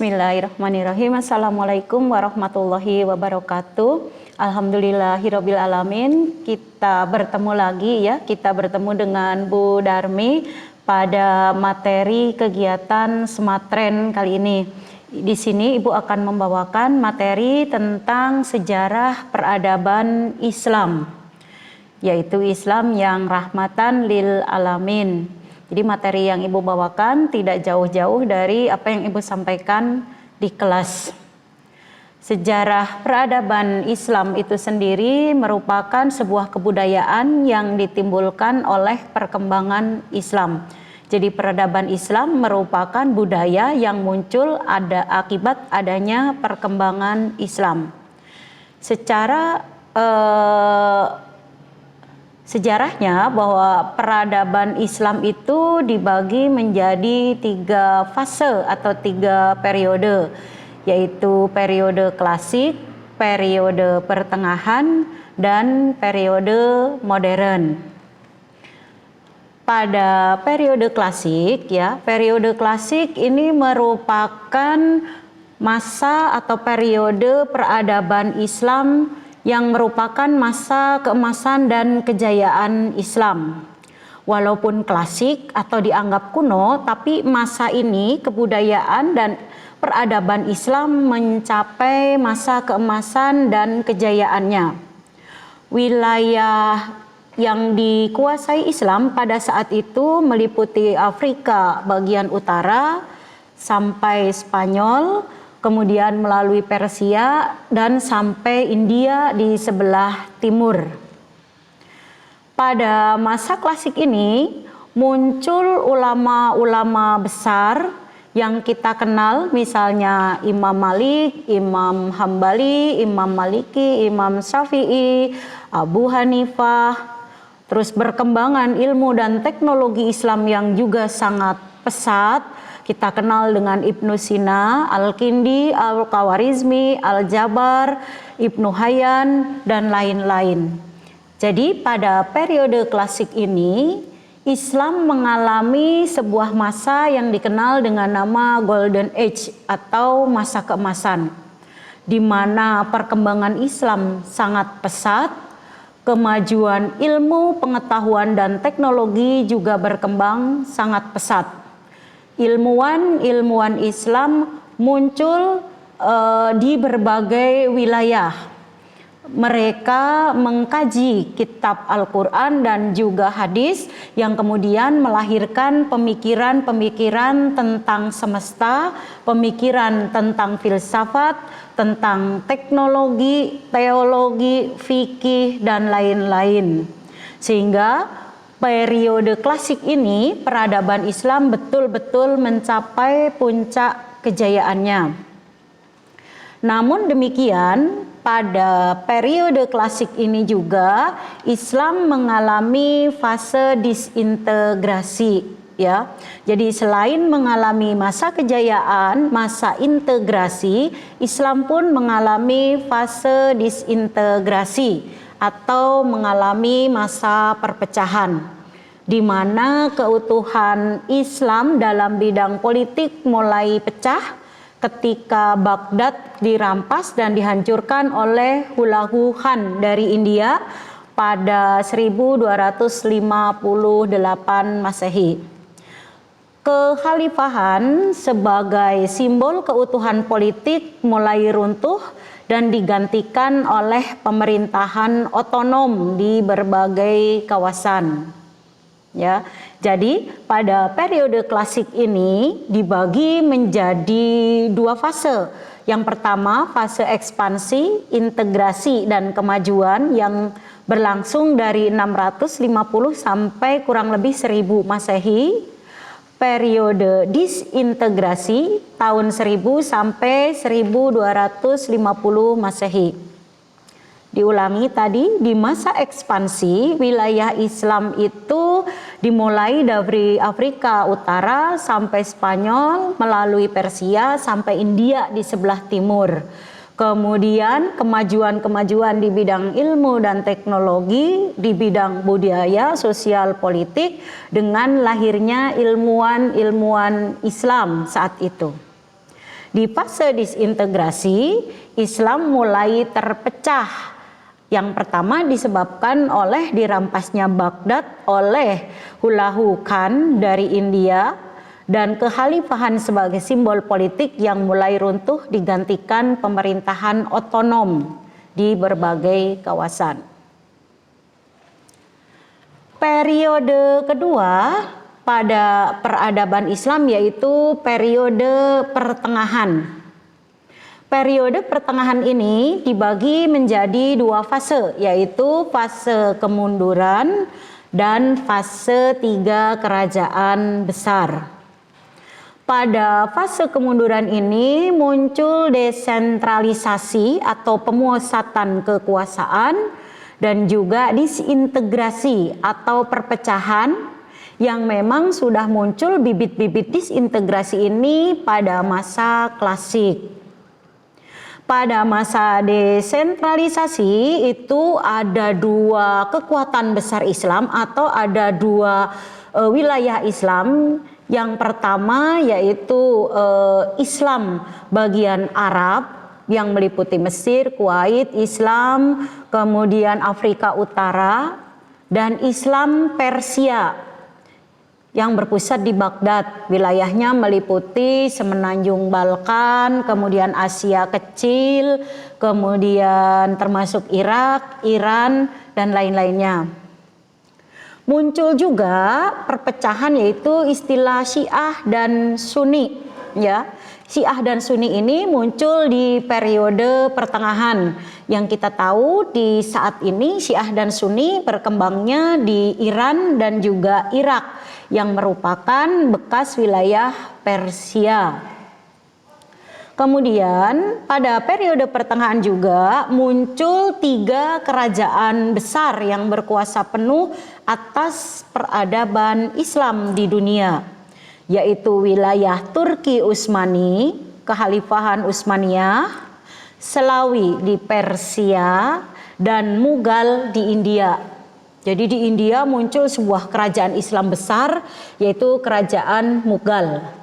Bismillahirrahmanirrahim. Assalamualaikum warahmatullahi wabarakatuh. Alhamdulillahirabbil alamin. Kita bertemu lagi ya. Kita bertemu dengan Bu Darmi pada materi kegiatan Sematren kali ini. Di sini Ibu akan membawakan materi tentang sejarah peradaban Islam, yaitu Islam yang rahmatan lil alamin. Jadi materi yang Ibu bawakan tidak jauh-jauh dari apa yang Ibu sampaikan di kelas. Sejarah peradaban Islam itu sendiri merupakan sebuah kebudayaan yang ditimbulkan oleh perkembangan Islam. Jadi peradaban Islam merupakan budaya yang muncul akibat adanya perkembangan Islam. Secara sejarahnya bahwa peradaban Islam itu dibagi menjadi 3 fase atau 3 periode, yaitu periode klasik, periode pertengahan, dan periode modern. Pada periode klasik ya, periode klasik ini merupakan masa atau periode peradaban Islam yang merupakan masa keemasan dan kejayaan Islam. Walaupun klasik atau dianggap kuno, tapi masa ini kebudayaan dan peradaban Islam mencapai masa keemasan dan kejayaannya. Wilayah yang dikuasai Islam pada saat itu meliputi Afrika bagian utara sampai Spanyol, kemudian melalui Persia dan sampai India di sebelah timur. Pada masa klasik ini muncul ulama-ulama besar yang kita kenal, misalnya Imam Malik, Imam Hambali, Imam Maliki, Imam Syafi'i, Abu Hanifah. Terus berkembangan ilmu dan teknologi Islam yang juga sangat pesat. Kita kenal dengan Ibnu Sina, Al-Kindi, Al-Khawarizmi, Al-Jabar, Ibnu Hayyan, dan lain-lain. Jadi pada periode klasik ini, Islam mengalami sebuah masa yang dikenal dengan nama Golden Age atau masa keemasan, di mana perkembangan Islam sangat pesat. Kemajuan ilmu, pengetahuan, dan teknologi juga berkembang sangat pesat. Ilmuwan Islam muncul di berbagai wilayah. Mereka mengkaji kitab Al-Quran dan juga hadis yang kemudian melahirkan pemikiran-pemikiran tentang semesta, pemikiran tentang filsafat, tentang teknologi, teologi, fikih, dan lain-lain. Sehingga periode klasik ini peradaban Islam betul-betul mencapai puncak kejayaannya. Namun demikian, pada periode klasik ini juga Islam mengalami fase disintegrasi ya. Jadi selain mengalami masa kejayaan, masa integrasi, Islam pun mengalami fase disintegrasi atau mengalami masa perpecahan, di mana keutuhan Islam dalam bidang politik mulai pecah ketika Baghdad dirampas dan dihancurkan oleh Hulagu Khan dari India pada 1258 Masehi. Kekhalifahan sebagai simbol keutuhan politik mulai runtuh dan digantikan oleh pemerintahan otonom di berbagai kawasan. Ya, jadi pada periode klasik ini dibagi menjadi 2 fase. Yang pertama fase ekspansi, integrasi, dan kemajuan yang berlangsung dari 650 sampai kurang lebih 1000 Masehi. Periode disintegrasi tahun 1000 sampai 1250 Masehi. Diulangi tadi, di masa ekspansi wilayah Islam itu dimulai dari Afrika Utara sampai Spanyol, melalui Persia sampai India di sebelah timur. Kemudian kemajuan-kemajuan di bidang ilmu dan teknologi, di bidang budaya, sosial, politik, dengan lahirnya ilmuwan-ilmuwan Islam saat itu. Di fase disintegrasi, Islam mulai terpecah. Yang pertama disebabkan oleh dirampasnya Baghdad oleh Hulagu Khan dari India, dan kekhalifahan sebagai simbol politik yang mulai runtuh digantikan pemerintahan otonom di berbagai kawasan. Periode kedua pada peradaban Islam yaitu periode pertengahan. Periode pertengahan ini dibagi menjadi dua fase, yaitu fase kemunduran dan fase 3 kerajaan besar. Pada fase kemunduran ini muncul desentralisasi atau pemusatan kekuasaan dan juga disintegrasi atau perpecahan yang memang sudah muncul bibit-bibit disintegrasi ini pada masa klasik. Pada masa desentralisasi itu ada dua kekuatan besar Islam atau ada dua wilayah Islam. Yang pertama yaitu Islam bagian Arab yang meliputi Mesir, Kuwait, Islam, kemudian Afrika Utara, dan Islam Persia yang berpusat di Baghdad. Wilayahnya meliputi semenanjung Balkan, kemudian Asia Kecil, kemudian termasuk Irak, Iran, dan lain-lainnya. Muncul juga perpecahan yaitu istilah Syiah dan Sunni, ya. Syiah dan Sunni ini muncul di periode pertengahan. Yang kita tahu di saat ini Syiah dan Sunni berkembangnya di Iran dan juga Irak yang merupakan bekas wilayah Persia. Kemudian pada periode pertengahan juga muncul 3 kerajaan besar yang berkuasa penuh atas peradaban Islam di dunia, yaitu wilayah Turki Utsmani, Kekhalifahan Utsmaniyah, Slawi di Persia, dan Mughal di India. Jadi di India muncul sebuah kerajaan Islam besar yaitu kerajaan Mughal.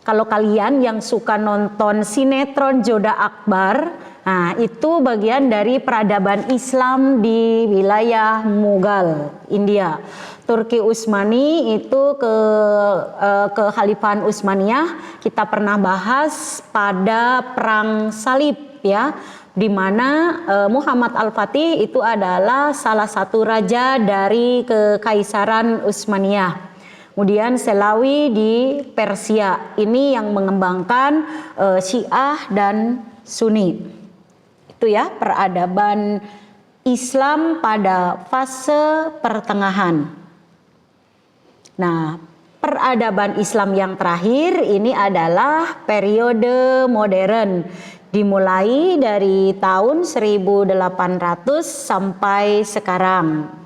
Kalau kalian yang suka nonton sinetron Jodha Akbar, nah itu bagian dari peradaban Islam di wilayah Mughal, India. Turki Utsmani itu Kekhalifahan Utsmaniyah kita pernah bahas pada Perang Salib, ya, di mana Muhammad Al-Fatih itu adalah salah satu raja dari Kekaisaran Utsmaniyah. Kemudian Selawi di Persia, ini yang mengembangkan Syiah dan Sunni. Itu ya peradaban Islam pada fase pertengahan. Nah, peradaban Islam yang terakhir ini adalah periode modern, dimulai dari tahun 1800 sampai sekarang.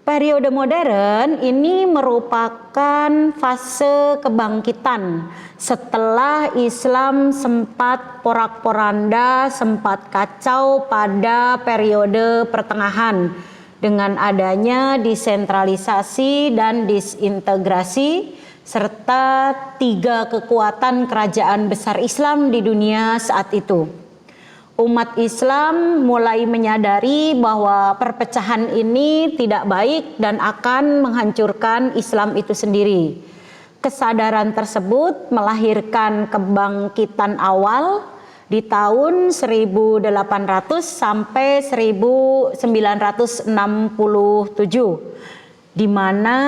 Periode modern ini merupakan fase kebangkitan setelah Islam sempat porak-poranda, sempat kacau pada periode pertengahan dengan adanya desentralisasi dan disintegrasi serta 3 kekuatan kerajaan besar Islam di dunia saat itu. Umat Islam mulai menyadari bahwa perpecahan ini tidak baik dan akan menghancurkan Islam itu sendiri. Kesadaran tersebut melahirkan kebangkitan awal di tahun 1800 sampai 1967. Di mana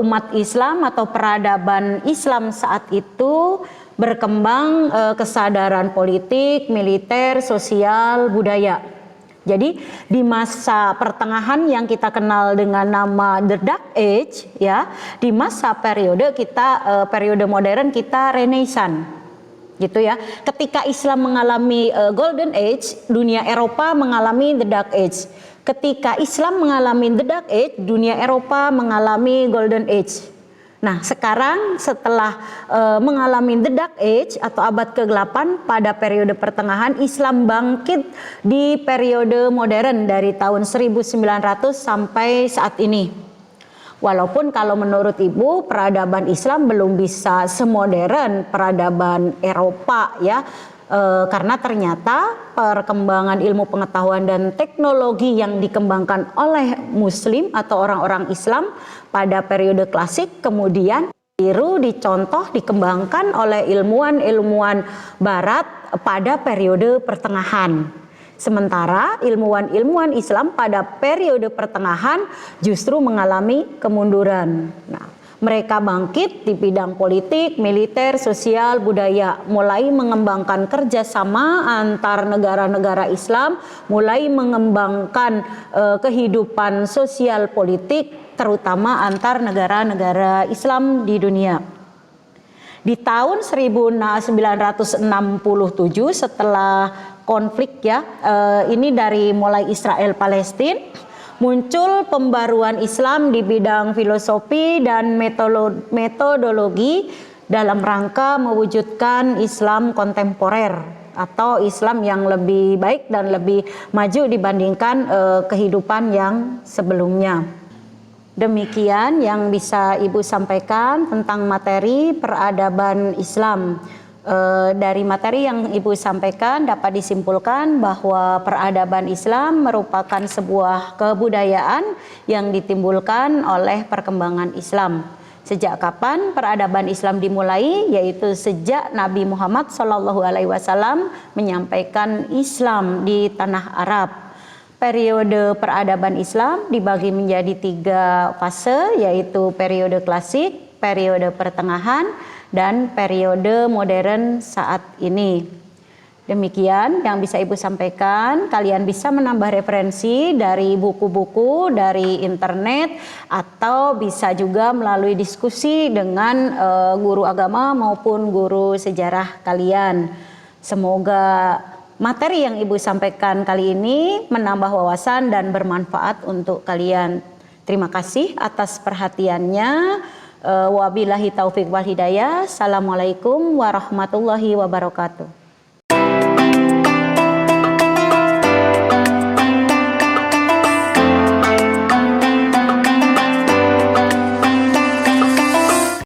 umat Islam atau peradaban Islam saat itu berkembang kesadaran politik, militer, sosial, budaya. Jadi di masa pertengahan yang kita kenal dengan nama The Dark Age, ya, di masa periode modern kita Renaissance, gitu ya. Ketika Islam mengalami Golden Age, dunia Eropa mengalami The Dark Age. Ketika Islam mengalami The Dark Age, dunia Eropa mengalami Golden Age. Nah, sekarang setelah mengalami The Dark Age atau abad ke-8 pada periode pertengahan, Islam bangkit di periode modern dari tahun 1900 sampai saat ini. Walaupun kalau menurut Ibu peradaban Islam belum bisa semodern peradaban Eropa ya, karena ternyata perkembangan ilmu pengetahuan dan teknologi yang dikembangkan oleh Muslim atau orang-orang Islam pada periode klasik kemudian dicontoh dikembangkan oleh ilmuwan-ilmuwan Barat pada periode pertengahan. Sementara ilmuwan-ilmuwan Islam pada periode pertengahan justru mengalami kemunduran. Nah, mereka bangkit di bidang politik, militer, sosial, budaya, mulai mengembangkan kerjasama antar negara-negara Islam, mulai mengembangkan kehidupan sosial politik, terutama antar negara-negara Islam di dunia. Di tahun 1967 setelah konflik ya, ini dari mulai Israel Palestina, muncul pembaruan Islam di bidang filosofi dan metodologi dalam rangka mewujudkan Islam kontemporer atau Islam yang lebih baik dan lebih maju dibandingkan kehidupan yang sebelumnya. Demikian yang bisa Ibu sampaikan tentang materi peradaban Islam. Dari materi yang Ibu sampaikan dapat disimpulkan bahwa peradaban Islam merupakan sebuah kebudayaan yang ditimbulkan oleh perkembangan Islam. Sejak kapan peradaban Islam dimulai? Yaitu sejak Nabi Muhammad SAW menyampaikan Islam di tanah Arab. Periode peradaban Islam dibagi menjadi 3 fase, yaitu periode klasik, periode pertengahan, dan periode modern saat ini. Demikian yang bisa Ibu sampaikan. Kalian bisa menambah referensi dari buku-buku, dari internet, atau bisa juga melalui diskusi dengan guru agama maupun guru sejarah kalian. Semoga materi yang Ibu sampaikan kali ini menambah wawasan dan bermanfaat untuk kalian. Terima kasih atas perhatiannya. Wabillahi taufik wal hidayah. Assalamualaikum warahmatullahi wabarakatuh.